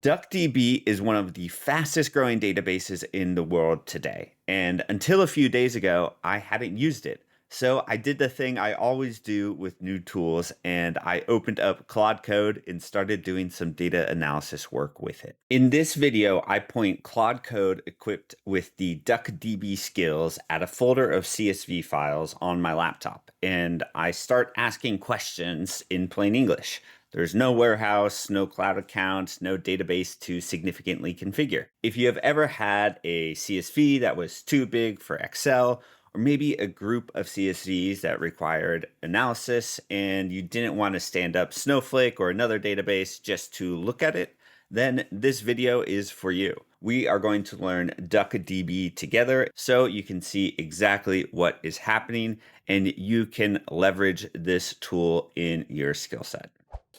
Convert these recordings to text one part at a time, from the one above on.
DuckDB is one of the fastest growing databases in the world today. And until a few days ago, I hadn't used it. So I did the thing I always do with new tools, and I opened up Claude Code and started doing some data analysis work with it. In this video, I point Claude Code equipped with the DuckDB skills at a folder of CSV files on my laptop, and I start asking questions in plain English. There's no warehouse, no cloud account, no database to significantly configure. If you have ever had a CSV that was too big for Excel, or maybe a group of CSVs that required analysis and you didn't want to stand up Snowflake or another database just to look at it, then this video is for you. We are going to learn DuckDB together so you can see exactly what is happening and you can leverage this tool in your skill set.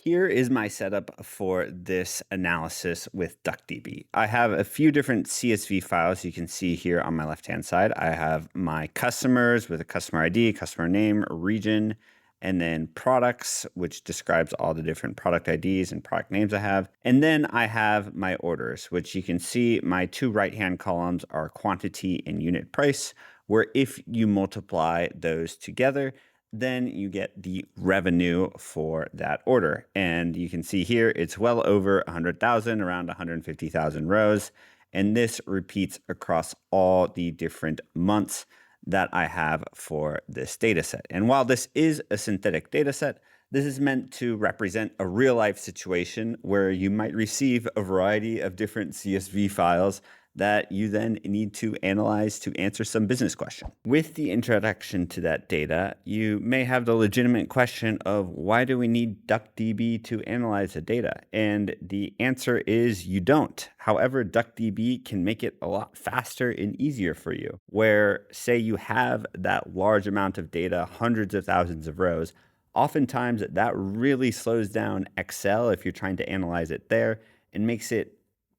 Here is my setup for this analysis with DuckDB. I have a few different CSV files you can see here on my left-hand side. I have my customers with a customer ID, customer name, region, and then products, which describes all the different product IDs and product names I have. And then I have my orders, which you can see my two right-hand columns are quantity and unit price, where if you multiply those together, then you get the revenue for that order. And you can see here, it's well over 100,000, around 150,000 rows. And this repeats across all the different months that I have for this data set. And while this is a synthetic data set, this is meant to represent a real life situation where you might receive a variety of different CSV files that you then need to analyze to answer some business question. With the introduction to that data, you may have the legitimate question of why do we need DuckDB to analyze the data? And the answer is you don't. However, DuckDB can make it a lot faster and easier for you, where say you have that large amount of data, hundreds of thousands of rows, oftentimes that really slows down Excel if you're trying to analyze it there and makes it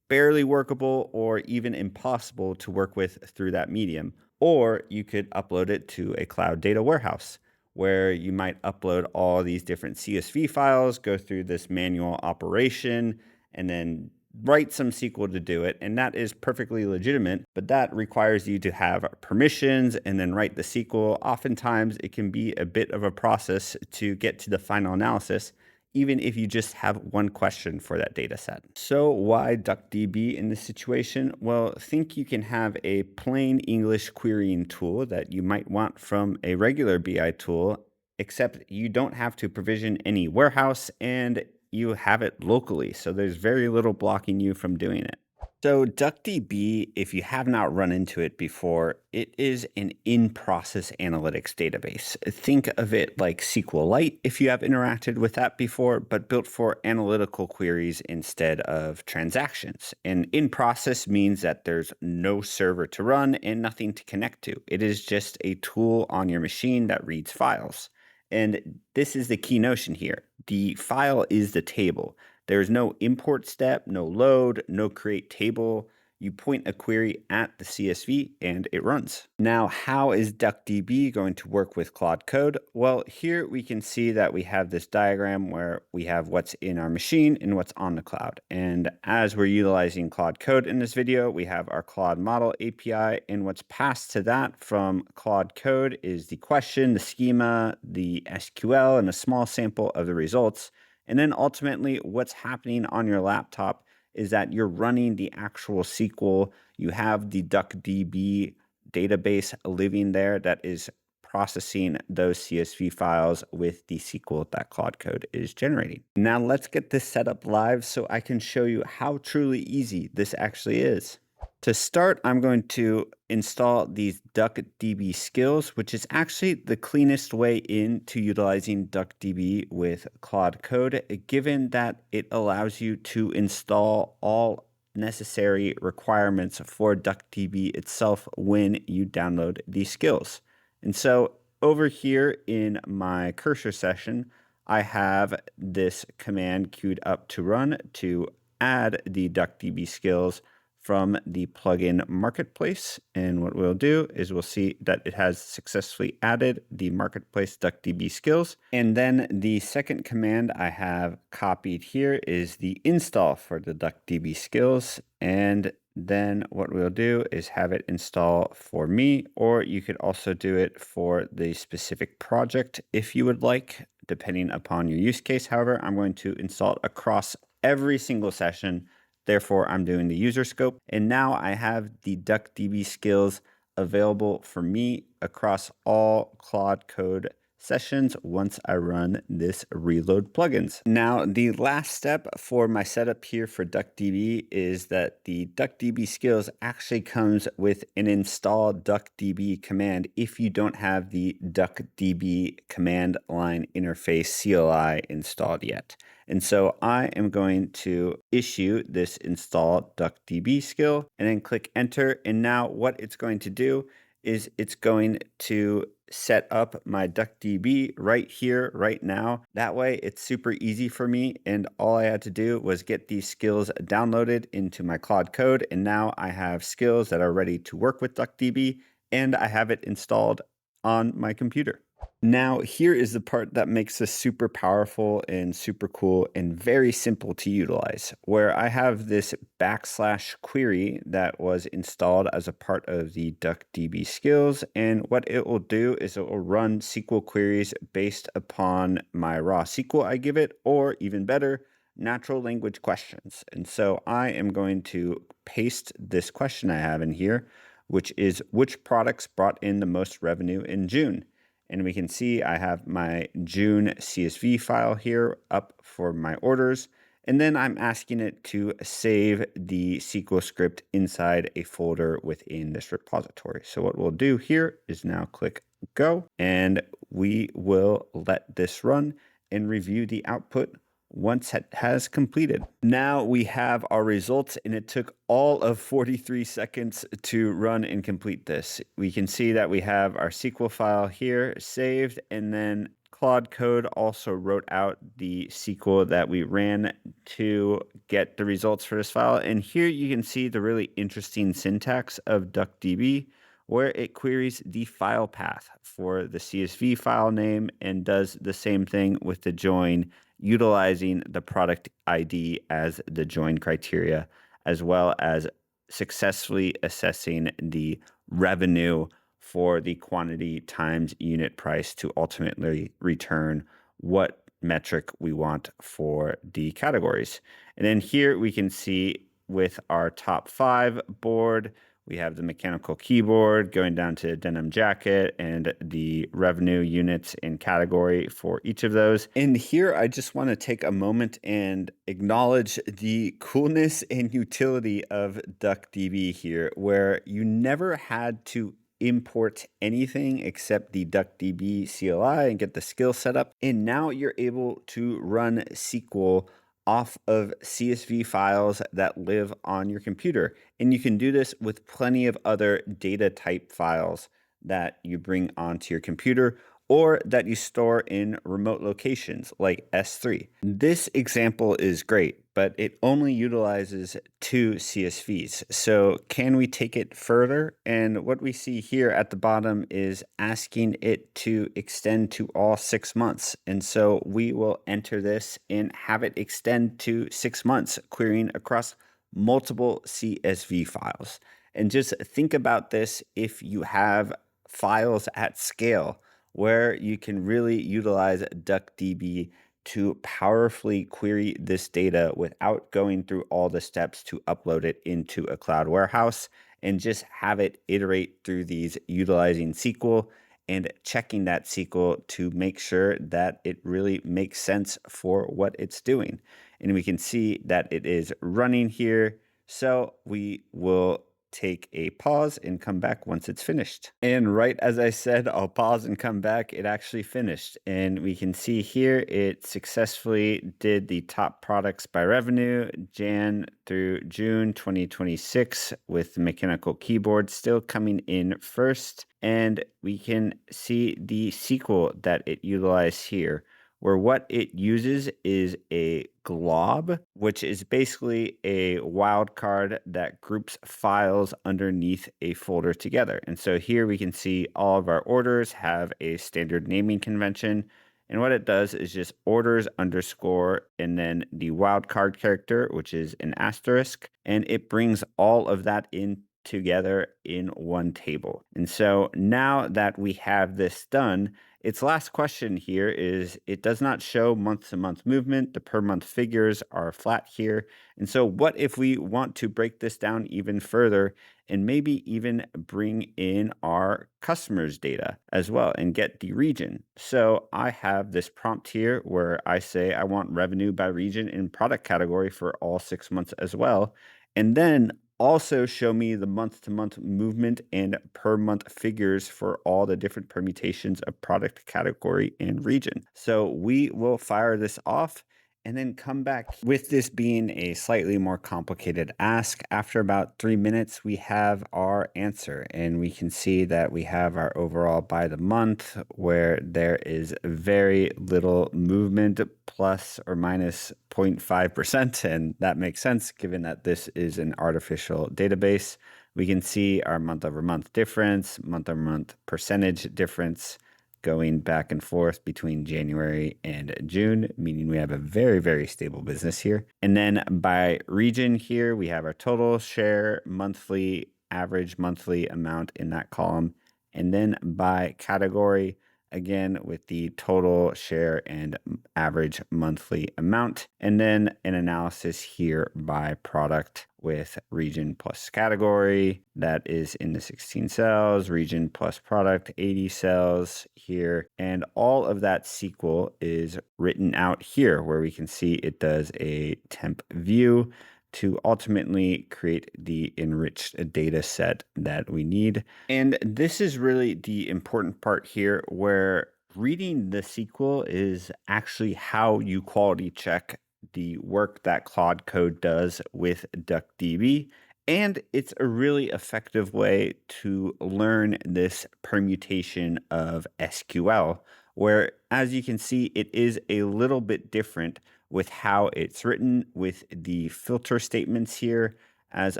barely workable or even impossible to work with through that medium. Or you could upload it to a cloud data warehouse where you might upload all these different CSV files, go through this manual operation, and then write some SQL to do it. And that is perfectly legitimate, but that requires you to have permissions and then write the SQL. Oftentimes it can be a bit of a process to get to the final analysis, even if you just have one question for that data set. So why DuckDB in this situation? Well, think you can have a plain English querying tool that you might want from a regular BI tool, except you don't have to provision any warehouse and you have it locally. So there's very little blocking you from doing it. So DuckDB, if you have not run into it before, it is an in-process analytics database. Think of it like SQLite if you have interacted with that before, but built for analytical queries instead of transactions. And in-process means that there's no server to run and nothing to connect to. It is just a tool on your machine that reads files. And this is the key notion here. The file is the table. There's no import step, no load, no create table. You point a query at the CSV and it runs. Now, how is DuckDB going to work with Claude Code? Well, here we can see that we have this diagram where we have what's in our machine and what's on the cloud. And as we're utilizing Claude Code in this video, we have our Claude Model API, and what's passed to that from Claude Code is the question, the schema, the SQL, and a small sample of the results. And then ultimately what's happening on your laptop is that you're running the actual SQL. You have the DuckDB database living there that is processing those CSV files with the SQL that Claude Code is generating. Now let's get this set up live so I can show you how truly easy this actually is. To start, I'm going to install these DuckDB skills, which is actually the cleanest way into utilizing DuckDB with Claude Code, given that it allows you to install all necessary requirements for DuckDB itself when you download these skills. And so over here in my cursor session, I have this command queued up to run to add the DuckDB skills from the plugin marketplace. And what we'll do is we'll see that it has successfully added the marketplace DuckDB skills. And then the second command I have copied here is the install for the DuckDB skills. And then what we'll do is have it install for me, or you could also do it for the specific project if you would like, depending upon your use case. However, I'm going to install it across every single session. Therefore, I'm doing the user scope. And now I have the DuckDB skills available for me across all Claude Code sessions once I run this reload plugins. Now, the last step for my setup here for DuckDB is that the DuckDB skills actually comes with an install DuckDB command if you don't have the DuckDB command line interface CLI installed yet. And so I am going to issue this install DuckDB skill and then click enter. And now what it's going to do is it's going to set up my DuckDB right here, right now. That way it's super easy for me. And all I had to do was get these skills downloaded into my Claude Code. And now I have skills that are ready to work with DuckDB, and I have it installed on my computer. Now, here is the part that makes this super powerful and super cool and very simple to utilize, where I have this / query that was installed as a part of the DuckDB skills. And what it will do is it will run SQL queries based upon my raw SQL I give it, or even better, natural language questions. And so I am going to paste this question I have in here, which is which products brought in the most revenue in June? And we can see I have my June CSV file here up for my orders. And then I'm asking it to save the SQL script inside a folder within this repository. So what we'll do here is now click go, and we will let this run and review the output once it has completed. Now we have our results, and it took all of 43 seconds to run and complete this. We can see that we have our SQL file here saved, and then Claude Code also wrote out the SQL that we ran to get the results for this file. And here you can see the really interesting syntax of DuckDB, where it queries the file path for the CSV file name and does the same thing with the join, utilizing the product ID as the join criteria, as well as successfully assessing the revenue for the quantity times unit price to ultimately return what metric we want for the categories. And then here we can see with our top 5 board, we have the mechanical keyboard going down to denim jacket and the revenue units and category for each of those. And here I just want to take a moment and acknowledge the coolness and utility of DuckDB here, where you never had to import anything except the DuckDB CLI and get the skill set up. And now you're able to run SQL off of CSV files that live on your computer. And you can do this with plenty of other data type files that you bring onto your computer or that you store in remote locations like S3. This example is great, but it only utilizes 2 CSVs. So can we take it further? And what we see here at the bottom is asking it to extend to all 6 months. And so we will enter this and have it extend to 6 months, querying across multiple CSV files. And just think about this if you have files at scale, where you can really utilize DuckDB to powerfully query this data without going through all the steps to upload it into a cloud warehouse, and just have it iterate through these utilizing SQL and checking that SQL to make sure that it really makes sense for what it's doing. And we can see that it is running here. So we will take a pause and come back once it's finished. And right as I said, I'll pause and come back, it actually finished. And we can see here it successfully did the top products by revenue, Jan through June 2026, with the mechanical keyboard still coming in first. And we can see the SQL that it utilized here, where what it uses is a glob, which is basically a wildcard that groups files underneath a folder together. And so here we can see all of our orders have a standard naming convention. And what it does is just orders underscore and then the wildcard character, which is an asterisk, and it brings all of that in together in one table. And so now that we have this done, its last question here is it does not show month to month movement. The per month figures are flat here. And so what if we want to break this down even further and maybe even bring in our customers data as well and get the region? So I have this prompt here where I say I want revenue by region and product category for all 6 months as well. And then also show me the month to month movement and per month figures for all the different permutations of product category and region. So we will fire this off and then come back. With this being a slightly more complicated ask, after about 3 minutes, we have our answer, and we can see that we have our overall by the month where there is very little movement, plus or minus 0.5%. And that makes sense given that this is an artificial database. We can see our month over month difference, month over month percentage difference, going back and forth between January and June, meaning we have a very, very stable business here. And then by region here, we have our total share, monthly, average monthly amount in that column. And then by category, again, with the total share and average monthly amount. And then an analysis here by product with region plus category. That is in the 16 cells, region plus product, 80 cells here. And all of that SQL is written out here where we can see it does a temp view to ultimately create the enriched data set that we need. And this is really the important part here where reading the SQL is actually how you quality check the work that Claude Code does with DuckDB. And it's a really effective way to learn this permutation of SQL, where, as you can see, it is a little bit different with how it's written with the filter statements here, as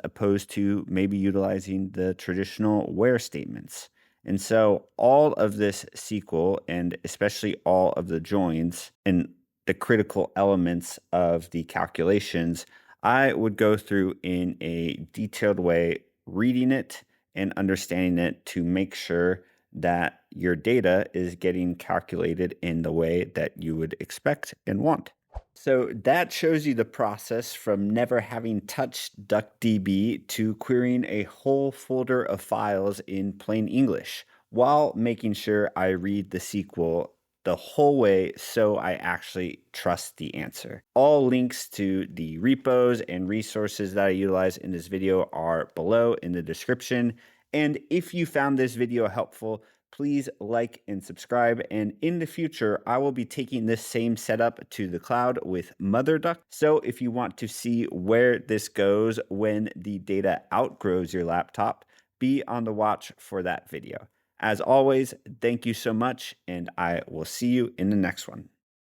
opposed to maybe utilizing the traditional where statements. And so all of this SQL, and especially all of the joins and the critical elements of the calculations, I would go through in a detailed way, reading it and understanding it to make sure that your data is getting calculated in the way that you would expect and want. So that shows you the process from never having touched DuckDB to querying a whole folder of files in plain English while making sure I read the SQL the whole way so I actually trust the answer. All links to the repos and resources that I utilize in this video are below in the description. And if you found this video helpful, please like and subscribe. And in the future, I will be taking this same setup to the cloud with MotherDuck. So if you want to see where this goes when the data outgrows your laptop, be on the watch for that video. As always, thank you so much, and I will see you in the next one.